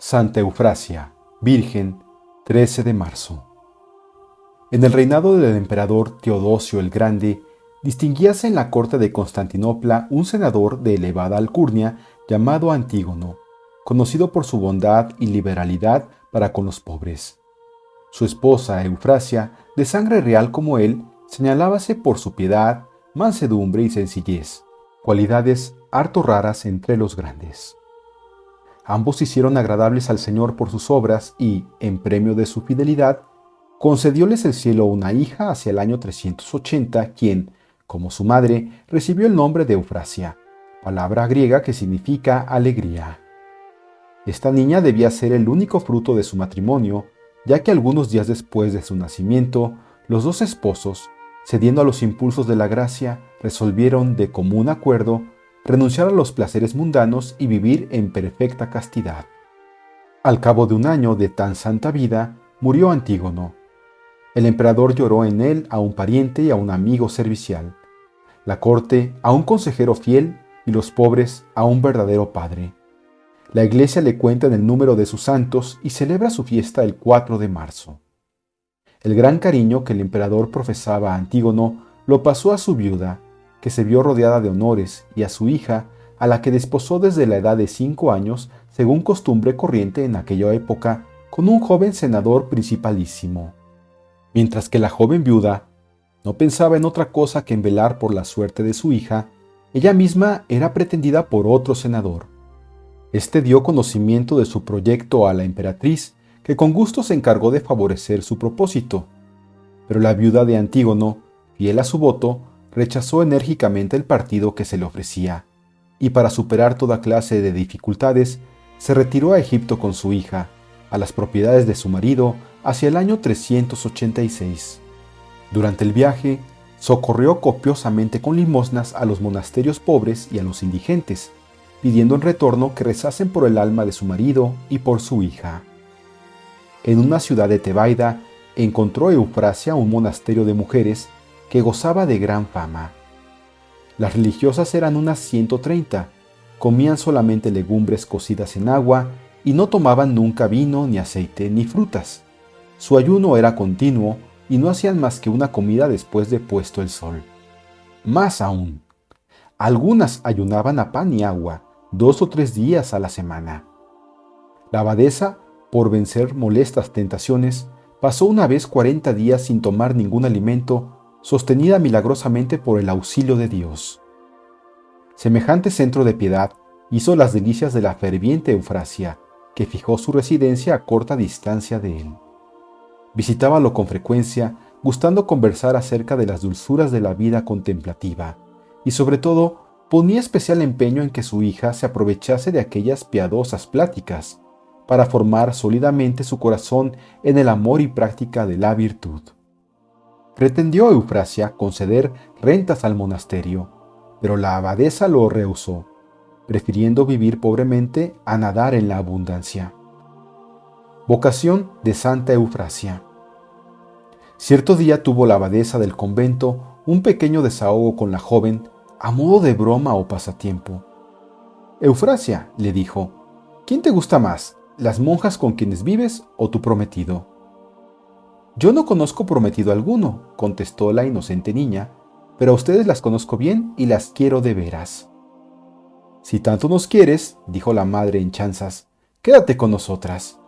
Santa Eufrasia, Virgen, 13 de marzo. En el reinado del emperador Teodosio el Grande, distinguíase en la corte de Constantinopla un senador de elevada alcurnia llamado Antígono, conocido por su bondad y liberalidad para con los pobres. Su esposa Eufrasia, de sangre real como él, señalábase por su piedad, mansedumbre y sencillez, cualidades harto raras entre los grandes. Ambos hicieron agradables al Señor por sus obras y, en premio de su fidelidad, concedióles el cielo una hija hacia el año 380, quien, como su madre, recibió el nombre de Eufrasia, palabra griega que significa alegría. Esta niña debía ser el único fruto de su matrimonio, ya que algunos días después de su nacimiento, los dos esposos, cediendo a los impulsos de la gracia, resolvieron de común acuerdo renunciar a los placeres mundanos y vivir en perfecta castidad. Al cabo de un año de tan santa vida, murió Antígono. El emperador lloró en él a un pariente y a un amigo servicial, la corte a un consejero fiel y los pobres a un verdadero padre. La iglesia le cuenta en el número de sus santos y celebra su fiesta el 4 de marzo. El gran cariño que el emperador profesaba a Antígono lo pasó a su viuda, que se vio rodeada de honores, y a su hija, a la que desposó desde la edad de 5 años, según costumbre corriente en aquella época, con un joven senador principalísimo. Mientras que la joven viuda no pensaba en otra cosa que en velar por la suerte de su hija, ella misma era pretendida por otro senador. Este dio conocimiento de su proyecto a la emperatriz, que con gusto se encargó de favorecer su propósito. Pero la viuda de Antígono, fiel a su voto, rechazó enérgicamente el partido que se le ofrecía, y para superar toda clase de dificultades, se retiró a Egipto con su hija, a las propiedades de su marido, hacia el año 386. Durante el viaje, socorrió copiosamente con limosnas a los monasterios pobres y a los indigentes, pidiendo en retorno que rezasen por el alma de su marido y por su hija. En una ciudad de Tebaida, encontró Eufrasia un monasterio de mujeres que gozaba de gran fama. Las religiosas eran unas 130, comían solamente legumbres cocidas en agua y no tomaban nunca vino, ni aceite, ni frutas. Su ayuno era continuo y no hacían más que una comida después de puesto el sol. Más aún, algunas ayunaban a pan y agua 2 o 3 días a la semana. La abadesa, por vencer molestas tentaciones, pasó una vez 40 días sin tomar ningún alimento, sostenida milagrosamente por el auxilio de Dios. Semejante centro de piedad hizo las delicias de la ferviente Eufrasia, que fijó su residencia a corta distancia de él. Visitábalo con frecuencia, gustando conversar acerca de las dulzuras de la vida contemplativa, y sobre todo ponía especial empeño en que su hija se aprovechase de aquellas piadosas pláticas, para formar sólidamente su corazón en el amor y práctica de la virtud. Pretendió Eufrasia conceder rentas al monasterio, pero la abadesa lo rehusó, prefiriendo vivir pobremente a nadar en la abundancia. Vocación de Santa Eufrasia. Cierto día tuvo la abadesa del convento un pequeño desahogo con la joven, a modo de broma o pasatiempo. Eufrasia, le dijo, ¿quién te gusta más, las monjas con quienes vives o tu prometido? Yo no conozco prometido alguno, contestó la inocente niña, pero a ustedes las conozco bien y las quiero de veras. Si tanto nos quieres, dijo la madre en chanzas, quédate con nosotras.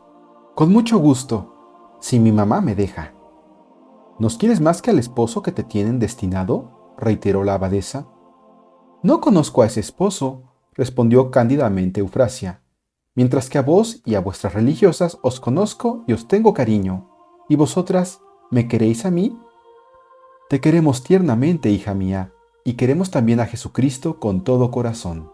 Con mucho gusto, si mi mamá me deja. ¿Nos quieres más que al esposo que te tienen destinado?, reiteró la abadesa. No conozco a ese esposo, respondió cándidamente Eufrasia, mientras que a vos y a vuestras religiosas os conozco y os tengo cariño. ¿Y vosotras, me queréis a mí? Te queremos tiernamente, hija mía, y queremos también a Jesucristo con todo corazón.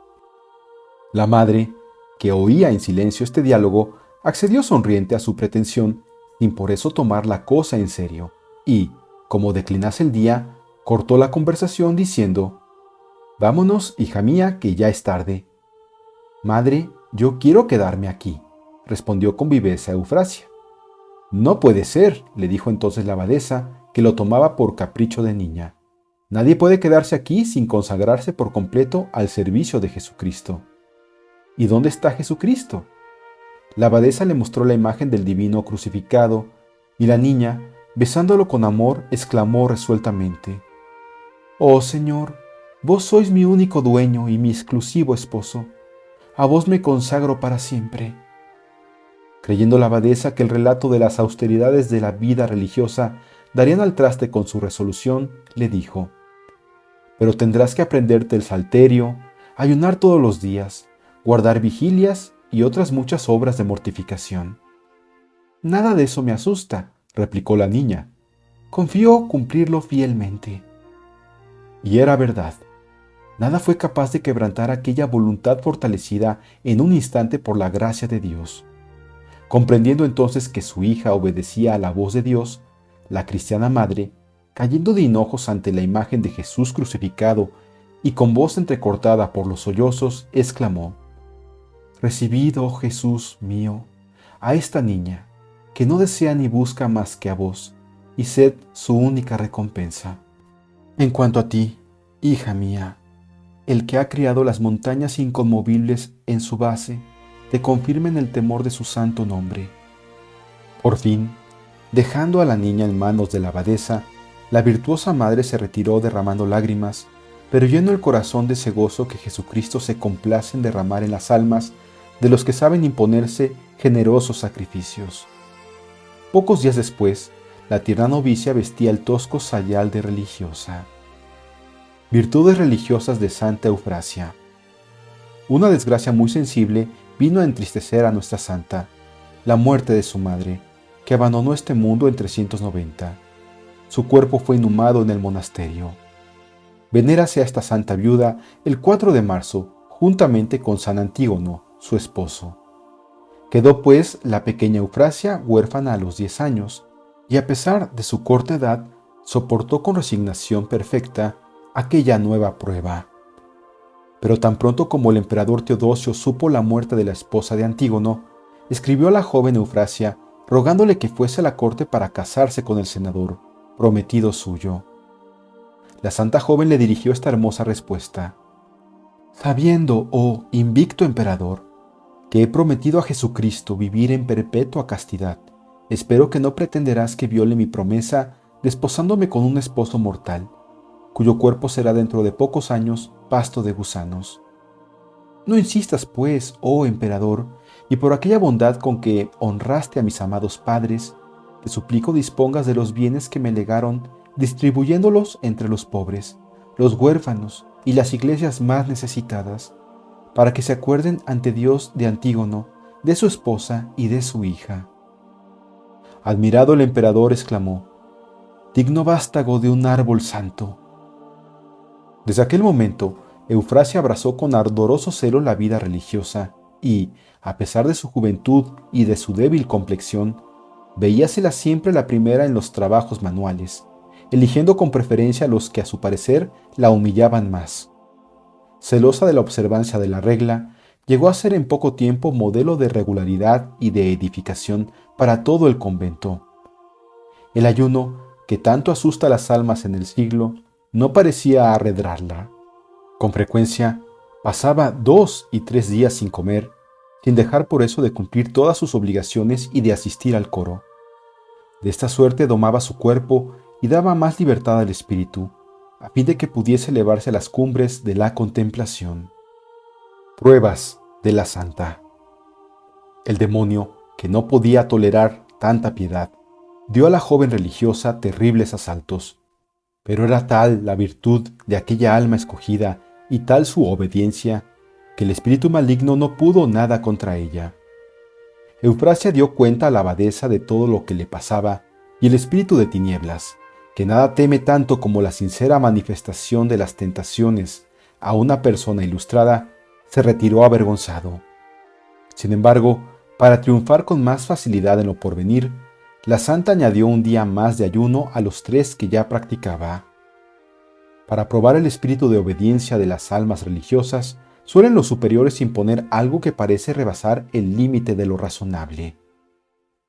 La madre, que oía en silencio este diálogo, accedió sonriente a su pretensión, sin por eso tomar la cosa en serio, y, como declinase el día, cortó la conversación diciendo: «Vámonos, hija mía, que ya es tarde». «Madre, yo quiero quedarme aquí», respondió con viveza Eufrasia. «No puede ser», le dijo entonces la abadesa, que lo tomaba por capricho de niña. «Nadie puede quedarse aquí sin consagrarse por completo al servicio de Jesucristo». «¿Y dónde está Jesucristo?». La abadesa le mostró la imagen del divino crucificado, y la niña, besándolo con amor, exclamó resueltamente: «Oh Señor, vos sois mi único dueño y mi exclusivo esposo. A vos me consagro para siempre». Creyendo la abadesa que el relato de las austeridades de la vida religiosa darían al traste con su resolución, le dijo: «Pero tendrás que aprenderte el salterio, ayunar todos los días, guardar vigilias y otras muchas obras de mortificación». «Nada de eso me asusta», replicó la niña. «Confío cumplirlo fielmente». Y era verdad. Nada fue capaz de quebrantar aquella voluntad fortalecida en un instante por la gracia de Dios. Comprendiendo entonces que su hija obedecía a la voz de Dios, la cristiana madre, cayendo de hinojos ante la imagen de Jesús crucificado y con voz entrecortada por los sollozos, exclamó: «Recibid, oh Jesús mío, a esta niña, que no desea ni busca más que a vos, y sed su única recompensa. En cuanto a ti, hija mía, el que ha criado las montañas inconmovibles en su base, te confirma en el temor de su santo nombre». Por fin, dejando a la niña en manos de la abadesa, la virtuosa madre se retiró derramando lágrimas, pero lleno el corazón de ese gozo que Jesucristo se complace en derramar en las almas de los que saben imponerse generosos sacrificios. Pocos días después, la tierna novicia vestía el tosco sayal de religiosa. Virtudes religiosas de Santa Eufrasia. Una desgracia muy sensible vino a entristecer a nuestra santa, la muerte de su madre, que abandonó este mundo en 390. Su cuerpo fue inhumado en el monasterio. Venérase a esta santa viuda el 4 de marzo, juntamente con San Antígono, su esposo. Quedó pues la pequeña Eufrasia huérfana a los 10 años, y a pesar de su corta edad, soportó con resignación perfecta aquella nueva prueba. Pero tan pronto como el emperador Teodosio supo la muerte de la esposa de Antígono, escribió a la joven Eufrasia rogándole que fuese a la corte para casarse con el senador, prometido suyo. La santa joven le dirigió esta hermosa respuesta: «Sabiendo, oh invicto emperador, que he prometido a Jesucristo vivir en perpetua castidad, espero que no pretenderás que viole mi promesa desposándome con un esposo mortal, cuyo cuerpo será dentro de pocos años pasto de gusanos. No insistas, pues, oh emperador, y por aquella bondad con que honraste a mis amados padres, te suplico dispongas de los bienes que me legaron, distribuyéndolos entre los pobres, los huérfanos y las iglesias más necesitadas, para que se acuerden ante Dios de Antígono, de su esposa y de su hija». Admirado el emperador exclamó: «Digno vástago de un árbol santo». Desde aquel momento, Eufrasia abrazó con ardoroso celo la vida religiosa y, a pesar de su juventud y de su débil complexión, veíasela siempre la primera en los trabajos manuales, eligiendo con preferencia los que a su parecer la humillaban más. Celosa de la observancia de la regla, llegó a ser en poco tiempo modelo de regularidad y de edificación para todo el convento. El ayuno, que tanto asusta a las almas en el siglo, no parecía arredrarla. Con frecuencia, pasaba 2 y 3 días sin comer, sin dejar por eso de cumplir todas sus obligaciones y de asistir al coro. De esta suerte domaba su cuerpo y daba más libertad al espíritu, a fin de que pudiese elevarse a las cumbres de la contemplación. Pruebas de la santa. El demonio, que no podía tolerar tanta piedad, dio a la joven religiosa terribles asaltos, pero era tal la virtud de aquella alma escogida y tal su obediencia, que el espíritu maligno no pudo nada contra ella. Eufrasia dio cuenta a la abadesa de todo lo que le pasaba, y el espíritu de tinieblas, que nada teme tanto como la sincera manifestación de las tentaciones a una persona ilustrada, se retiró avergonzado. Sin embargo, para triunfar con más facilidad en lo porvenir, la santa añadió un día más de ayuno a los 3 que ya practicaba. Para probar el espíritu de obediencia de las almas religiosas, suelen los superiores imponer algo que parece rebasar el límite de lo razonable.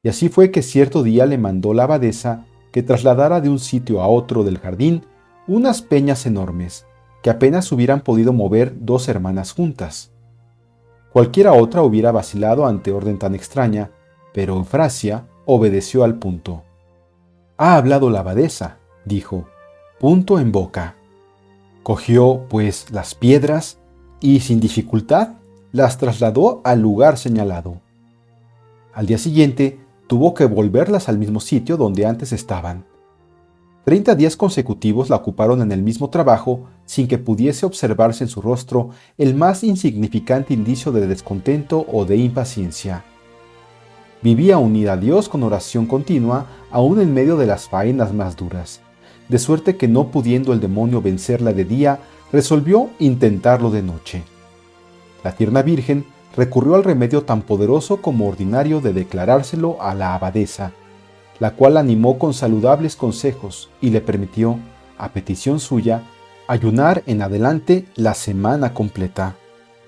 Y así fue que cierto día le mandó la abadesa que trasladara de un sitio a otro del jardín unas peñas enormes, que apenas hubieran podido mover 2 hermanas juntas. Cualquiera otra hubiera vacilado ante orden tan extraña, pero Eufrasia obedeció al punto. «Ha hablado la abadesa», dijo, punto en boca. Cogió, pues, las piedras y, sin dificultad, las trasladó al lugar señalado. Al día siguiente, tuvo que volverlas al mismo sitio donde antes estaban. 30 días consecutivos la ocuparon en el mismo trabajo sin que pudiese observarse en su rostro el más insignificante indicio de descontento o de impaciencia. Vivía unida a Dios con oración continua, aún en medio de las faenas más duras, de suerte que no pudiendo el demonio vencerla de día, resolvió intentarlo de noche. La tierna Virgen recurrió al remedio tan poderoso como ordinario de declarárselo a la abadesa, la cual animó con saludables consejos y le permitió, a petición suya, ayunar en adelante la semana completa.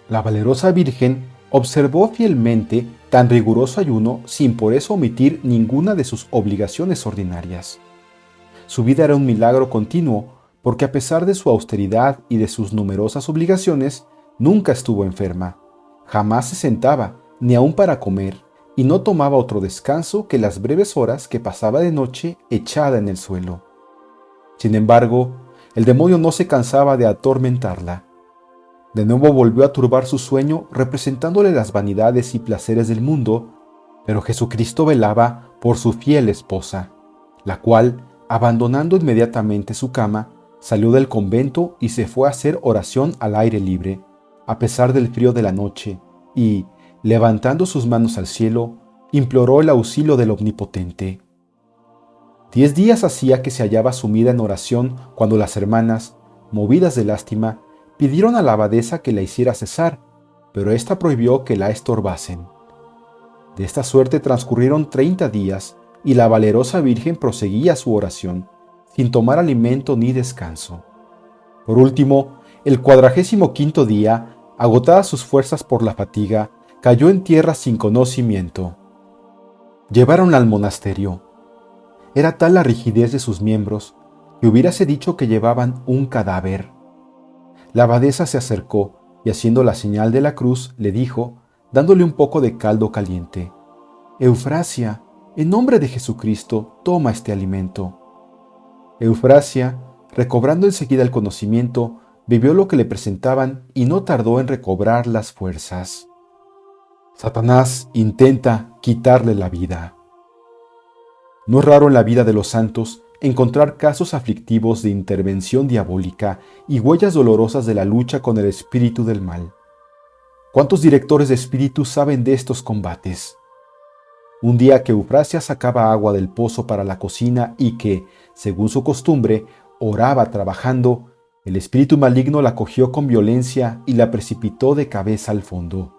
La valerosa Virgen observó fielmente tan riguroso ayuno sin por eso omitir ninguna de sus obligaciones ordinarias. Su vida era un milagro continuo, porque a pesar de su austeridad y de sus numerosas obligaciones, nunca estuvo enferma. Jamás se sentaba, ni aun para comer, y no tomaba otro descanso que las breves horas que pasaba de noche echada en el suelo. Sin embargo, el demonio no se cansaba de atormentarla. De nuevo volvió a turbar su sueño representándole las vanidades y placeres del mundo, pero Jesucristo velaba por su fiel esposa, la cual, abandonando inmediatamente su cama, salió del convento y se fue a hacer oración al aire libre, a pesar del frío de la noche, y, levantando sus manos al cielo, imploró el auxilio del Omnipotente. 10 días hacía que se hallaba sumida en oración cuando las hermanas, movidas de lástima, pidieron a la abadesa que la hiciera cesar, pero ésta prohibió que la estorbasen. De esta suerte transcurrieron 30 días, y la valerosa Virgen proseguía su oración, sin tomar alimento ni descanso. Por último, el 45º día, agotadas sus fuerzas por la fatiga, cayó en tierra sin conocimiento. Lleváronla al monasterio. Era tal la rigidez de sus miembros que hubiérase dicho que llevaban un cadáver. La abadesa se acercó y, haciendo la señal de la cruz, le dijo, dándole un poco de caldo caliente: «Eufrasia, en nombre de Jesucristo, toma este alimento». Eufrasia, recobrando enseguida el conocimiento, bebió lo que le presentaban y no tardó en recobrar las fuerzas. Satanás intenta quitarle la vida. No es raro en la vida de los santos encontrar casos aflictivos de intervención diabólica y huellas dolorosas de la lucha con el espíritu del mal. ¿Cuántos directores de espíritus saben de estos combates? Un día que Eufrasia sacaba agua del pozo para la cocina y que, según su costumbre, oraba trabajando, el espíritu maligno la cogió con violencia y la precipitó de cabeza al fondo.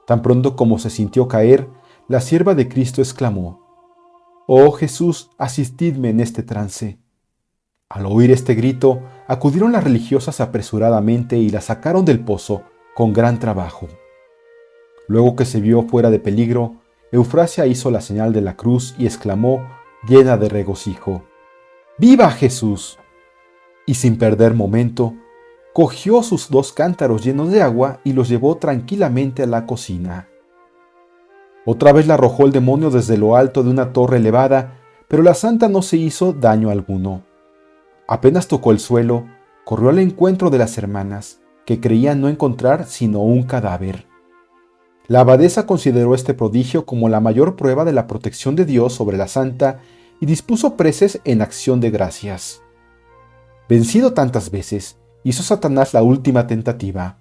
Tan pronto como se sintió caer, la sierva de Cristo exclamó: «Oh Jesús, asistidme en este trance». Al oír este grito, acudieron las religiosas apresuradamente y la sacaron del pozo con gran trabajo. Luego que se vio fuera de peligro, Eufrasia hizo la señal de la cruz y exclamó, llena de regocijo: «¡Viva Jesús!». Y sin perder momento, cogió sus 2 cántaros llenos de agua y los llevó tranquilamente a la cocina. Otra vez la arrojó el demonio desde lo alto de una torre elevada, pero la santa no se hizo daño alguno. Apenas tocó el suelo, corrió al encuentro de las hermanas, que creían no encontrar sino un cadáver. La abadesa consideró este prodigio como la mayor prueba de la protección de Dios sobre la santa y dispuso preces en acción de gracias. Vencido tantas veces, hizo Satanás la última tentativa.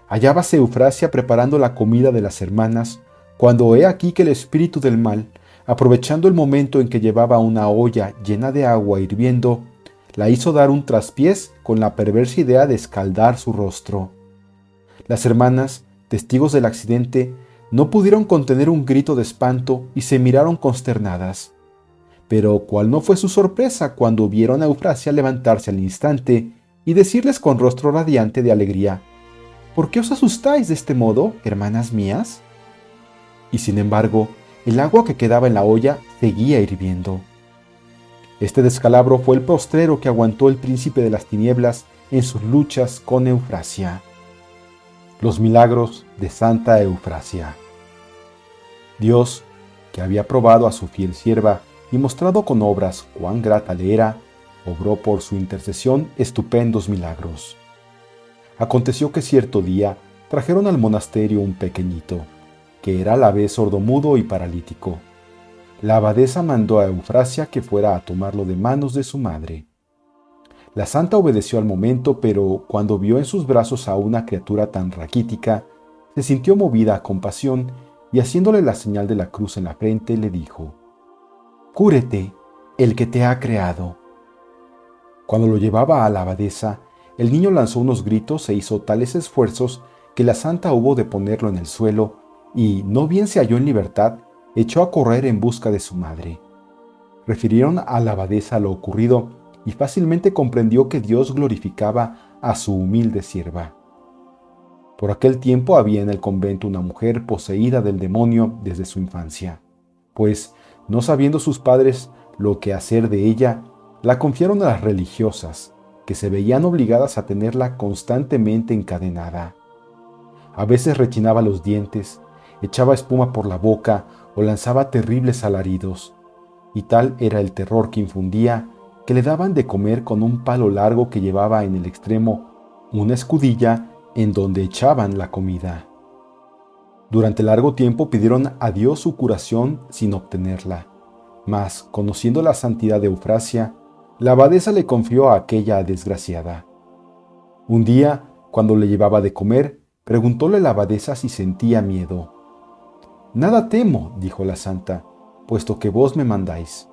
Hallábase Eufrasia preparando la comida de las hermanas, cuando he aquí que el espíritu del mal, aprovechando el momento en que llevaba una olla llena de agua hirviendo, la hizo dar un traspiés con la perversa idea de escaldar su rostro. Las hermanas, testigos del accidente, no pudieron contener un grito de espanto y se miraron consternadas. Pero cuál no fue su sorpresa cuando vieron a Eufrasia levantarse al instante y decirles con rostro radiante de alegría: «¿Por qué os asustáis de este modo, hermanas mías?». Y sin embargo, el agua que quedaba en la olla seguía hirviendo. Este descalabro fue el postrero que aguantó el príncipe de las tinieblas en sus luchas con Eufrasia. Los milagros de Santa Eufrasia. Dios, que había probado a su fiel sierva y mostrado con obras cuán grata le era, obró por su intercesión estupendos milagros. Aconteció que cierto día trajeron al monasterio un pequeñito, que era a la vez sordomudo y paralítico. La abadesa mandó a Eufrasia que fuera a tomarlo de manos de su madre. La santa obedeció al momento, pero cuando vio en sus brazos a una criatura tan raquítica, se sintió movida a compasión y haciéndole la señal de la cruz en la frente, le dijo: «Cúrete, el que te ha creado». Cuando lo llevaba a la abadesa, el niño lanzó unos gritos e hizo tales esfuerzos que la santa hubo de ponerlo en el suelo y, no bien se halló en libertad, echó a correr en busca de su madre. Refirieron a la abadesa lo ocurrido y fácilmente comprendió que Dios glorificaba a su humilde sierva. Por aquel tiempo había en el convento una mujer poseída del demonio desde su infancia, pues, no sabiendo sus padres lo que hacer de ella, la confiaron a las religiosas, que se veían obligadas a tenerla constantemente encadenada. A veces rechinaba los dientes, echaba espuma por la boca o lanzaba terribles alaridos, y tal era el terror que infundía que le daban de comer con un palo largo que llevaba en el extremo una escudilla en donde echaban la comida. Durante largo tiempo pidieron a Dios su curación sin obtenerla, mas, conociendo la santidad de Eufrasia, la abadesa le confió a aquella desgraciada. Un día, cuando le llevaba de comer, preguntóle la abadesa si sentía miedo. «Nada temo», dijo la santa, «puesto que vos me mandáis».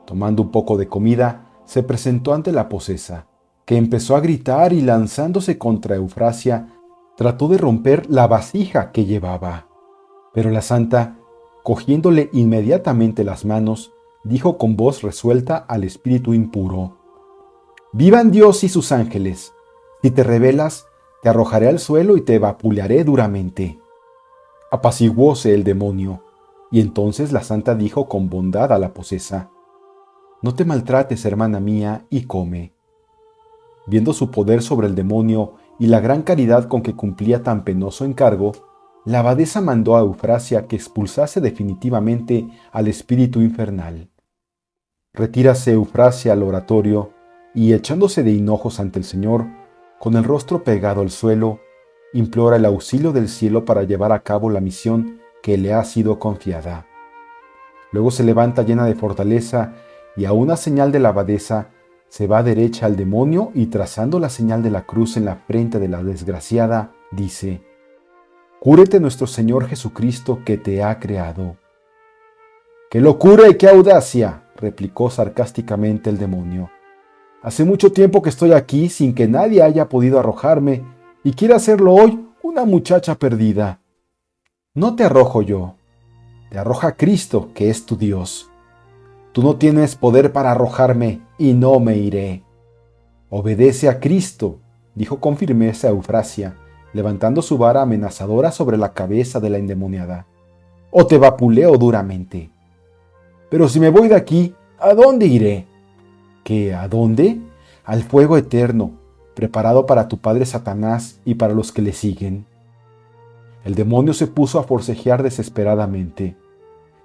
Tomando un poco de comida, se presentó ante la posesa, que empezó a gritar y lanzándose contra Eufrasia, trató de romper la vasija que llevaba. Pero la santa, cogiéndole inmediatamente las manos, dijo con voz resuelta al espíritu impuro: «Vivan Dios y sus ángeles. Si te rebelas, te arrojaré al suelo y te vapulearé duramente». Apaciguóse el demonio, y entonces la santa dijo con bondad a la posesa: «No te maltrates, hermana mía, y come». Viendo su poder sobre el demonio y la gran caridad con que cumplía tan penoso encargo, la abadesa mandó a Eufrasia que expulsase definitivamente al espíritu infernal. Retírase Eufrasia al oratorio y, echándose de hinojos ante el Señor, con el rostro pegado al suelo, implora el auxilio del cielo para llevar a cabo la misión que le ha sido confiada. Luego se levanta llena de fortaleza y a una señal de la abadesa se va derecha al demonio y, trazando la señal de la cruz en la frente de la desgraciada, dice: «Cúrete nuestro Señor Jesucristo que te ha creado». «¡Qué locura y qué audacia!», replicó sarcásticamente el demonio. «Hace mucho tiempo que estoy aquí sin que nadie haya podido arrojarme, y quiere hacerlo hoy una muchacha perdida. No te arrojo yo, te arroja Cristo, que es tu Dios. Tú no tienes poder para arrojarme, y no me iré». «Obedece a Cristo», dijo con firmeza Eufrasia, levantando su vara amenazadora sobre la cabeza de la endemoniada, «o te vapuleo duramente». «Pero si me voy de aquí, ¿a dónde iré?» «¿Qué, a dónde? Al fuego eterno, preparado para tu padre Satanás y para los que le siguen». El demonio se puso a forcejear desesperadamente.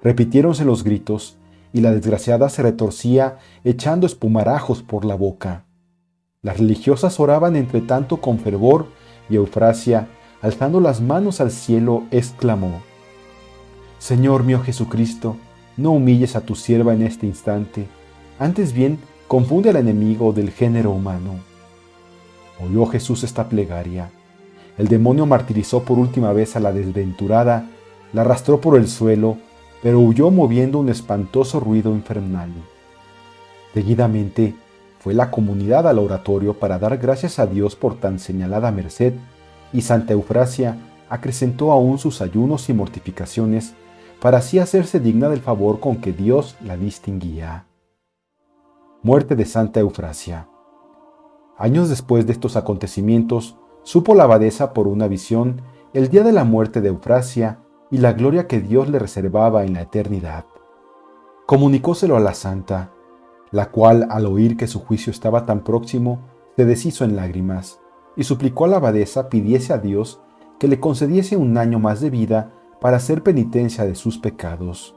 Repitiéronse los gritos, y la desgraciada se retorcía echando espumarajos por la boca. Las religiosas oraban entre tanto con fervor, y Eufrasia, alzando las manos al cielo, exclamó: «Señor mío Jesucristo, no humilles a tu sierva en este instante, antes bien confunde al enemigo del género humano». Oyó Jesús esta plegaria. El demonio martirizó por última vez a la desventurada, la arrastró por el suelo, pero huyó moviendo un espantoso ruido infernal. Seguidamente fue la comunidad al oratorio para dar gracias a Dios por tan señalada merced, y Santa Eufrasia acrecentó aún sus ayunos y mortificaciones para así hacerse digna del favor con que Dios la distinguía. Muerte de Santa Eufrasia. Años después de estos acontecimientos, supo la abadesa por una visión el día de la muerte de Eufrasia y la gloria que Dios le reservaba en la eternidad. Comunicóselo a la santa, la cual, al oír que su juicio estaba tan próximo, se deshizo en lágrimas y suplicó a la abadesa pidiese a Dios que le concediese un año más de vida para hacer penitencia de sus pecados.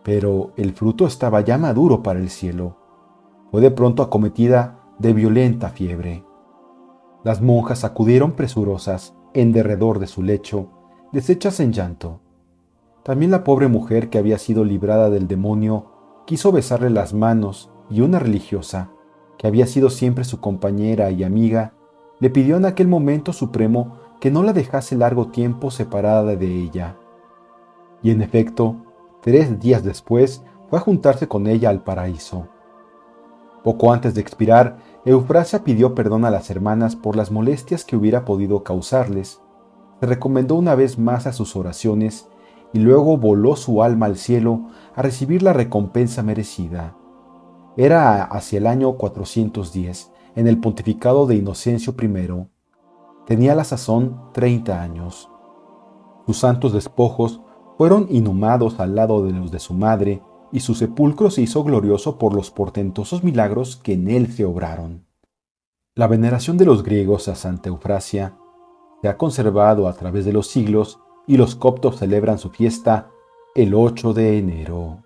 Pero el fruto estaba ya maduro para el cielo. Fue de pronto acometida de violenta fiebre. Las monjas acudieron presurosas en derredor de su lecho, deshechas en llanto. También la pobre mujer que había sido librada del demonio quiso besarle las manos, y una religiosa, que había sido siempre su compañera y amiga, le pidió en aquel momento supremo que no la dejase largo tiempo separada de ella. Y en efecto, 3 días después fue a juntarse con ella al paraíso. Poco antes de expirar, Eufrasia pidió perdón a las hermanas por las molestias que hubiera podido causarles. Se recomendó una vez más a sus oraciones y luego voló su alma al cielo a recibir la recompensa merecida. Era hacia el año 410, en el pontificado de Inocencio I. Tenía a la sazón 30 años. Sus santos despojos fueron inhumados al lado de los de su madre, y su sepulcro se hizo glorioso por los portentosos milagros que en él se obraron. La veneración de los griegos a Santa Eufrasia se ha conservado a través de los siglos, y los coptos celebran su fiesta el 8 de enero.